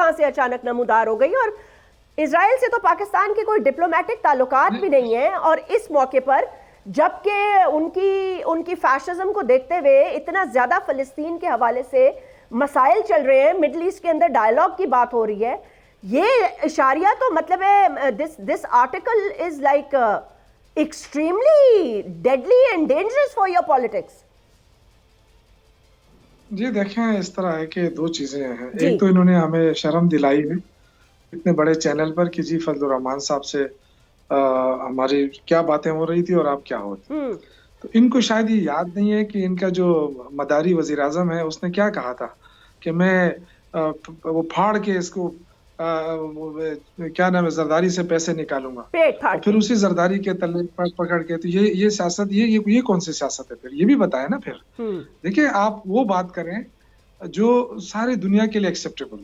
कहां से अचानक नमूदार हो गई। और इजराइल से तो पाकिस्तान के कोई डिप्लोमेटिक ताल्लुकात भी नहीं है, और इस मौके पर जबकि उनकी फैशिज्म को देखते हुए इतना ज्यादा फिलिस्तीन के हवाले से मसाइल चल रहे हैं, मिडिल ईस्ट के अंदर डायलॉग की बात हो रही है, ये इशारिया तो मतलब है this article is like extremely deadly and dangerous for your politics. जी देखें, इस तरह है कि दो चीजें हैं। एक तो इन्होंने हमें शर्म दिलाई है इतने बड़े चैनल पर कि जी फजलुर रहमान साहब से हमारी क्या बातें हो रही थी और आप क्या होती। तो इनको शायद ये याद नहीं है कि इनका जो मदारी वजीर आजम है उसने क्या कहा था कि मैं वो फाड़ के इसको क्या नाम है, जरदारी से पैसे निकालूंगा और फिर उसी जरदारी के तले पकड़ के। तो ये सियासत, ये कौन सी सियासत है फिर, ये भी बताया ना फिर। देखिए, आप वो बात करें जो सारी दुनिया के लिए एक्सेप्टेबल हो।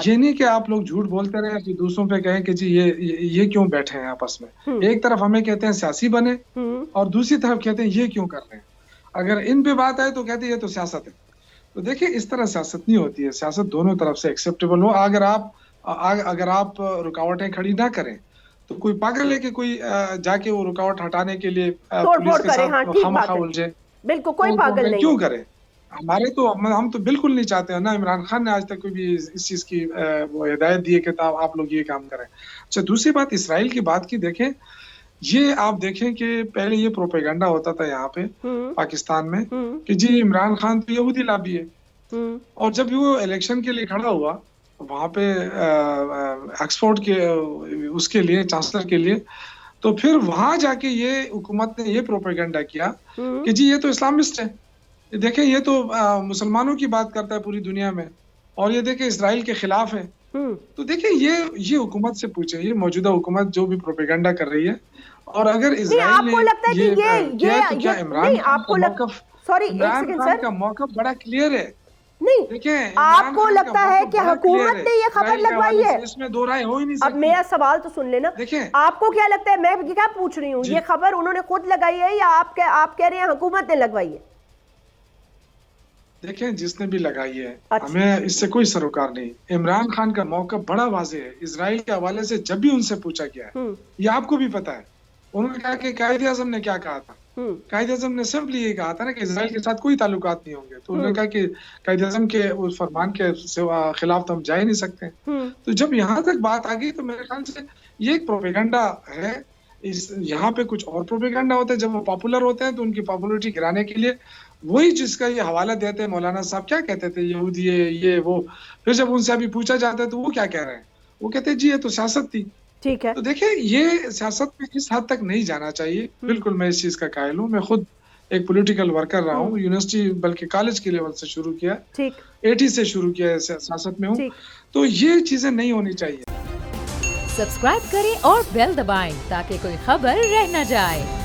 ये नहीं कि आप लोग झूठ बोलते रहे कि दूसरों पे कहें कि जी ये क्यों बैठे हैं आपस में। एक तरफ हमें कहते हैं सियासी बने और दूसरी तरफ कहते हैं ये क्यों कर रहे हैं। अगर इन पे बात आए तो कहते हैं ये तो सियासत है। तो देखिए, इस तरह सियासत नहीं होती है। सियासत दोनों तरफ से एक्सेप्टेबल हो। अगर आप रुकावटें खड़ी ना करें तो कोई पागल है कि कोई जाके वो रुकावट हटाने के लिए पुलिस के साथ खामखा उलझे। बिल्कुल, कोई पागल नहीं क्यों करे। हमारे तो हम तो बिल्कुल नहीं चाहते हैं ना। इमरान खान ने आज तक कोई भी इस चीज की वो हिदायत दी है कि आप लोग ये काम करें। अच्छा, दूसरी बात इसराइल की बात की, देखें ये आप देखें कि पहले ये प्रोपेगेंडा होता था यहाँ पे पाकिस्तान में कि जी इमरान खान तो यहूदी लाबी है। और जब वो इलेक्शन के लिए खड़ा हुआ वहां पे ऑक्सफोर्ड के उसके लिए, चांसलर के लिए, तो फिर वहां जाके ये हुकूमत ने ये प्रोपेगेंडा किया कि जी ये तो इस्लामिस्ट है। देखें, ये तो मुसलमानों की बात करता है पूरी दुनिया में, और ये देखें इसराइल के खिलाफ है। तो देखें, ये हुकूमत से पूछे, ये मौजूदा हुकूमत जो भी प्रोपेगेंडा कर रही है। और अगर इजराइल ने तो क्या इमरान खान का मौक़िफ़ बड़ा क्लियर है। नहीं, देखिए, आपको लगता है कि हुकूमत ने ये खबर लगवाई है? इसमें दो राय हो ही नहीं सकती। अब मेरा सवाल तो सुन लेना। आपको क्या लगता है, मैं क्या पूछ रही हूँ, ये खबर उन्होंने खुद लगाई है या आप कह रहे हैं हुकूमत ने लगवाई है? देखें, जिसने भी लगाई है, हमें इससे कोई सरोकार नहीं। इमरान खान का मौक़िफ़ बड़ा वाज़ेह है। इजराइल के हवाले से जब भी उनसे पूछा गया है, ये आपको भी पता है, उन्होंने कहा कि कायदे आज़म ने क्या कहा था। कायदे आज़म ने सिंपली ये कहा था ना कि इजराइल के साथ कोई ताल्लुकात नहीं होंगे। तो उन्होंने कहा कि कायदे आज़म के उस फरमान के खिलाफ तो हम जा ही नहीं सकते। तो जब यहाँ तक बात आ गई तो मेरे ख्याल से ये एक प्रोपेगेंडा है। यहाँ पे कुछ और प्रोपेगेंडा होता है। जब वो पॉपुलर होते हैं तो उनकी पॉपुलरिटी गिराने के लिए वही जिसका ये हवाला देते हैं, मौलाना साहब क्या कहते थे, यहूदी है ये वो। फिर जब उनसे अभी पूछा जाता है तो वो क्या कह रहे हैं, वो कहते हैं जी ये तो सियासत थी। ठीक है। तो देखिए, ये सियासत में इस हद तक नहीं जाना चाहिए। बिल्कुल मैं इस चीज का कायल हूँ। मैं खुद एक पॉलिटिकल वर्कर रहा हूँ, यूनिवर्सिटी बल्कि कॉलेज के लेवल से शुरू किया, 80 से शुरू किया, सियासत में हूँ। तो ये चीजें नहीं होनी चाहिए। सब्सक्राइब करें और बेल दबाएं ताकि कोई खबर रह न जाए।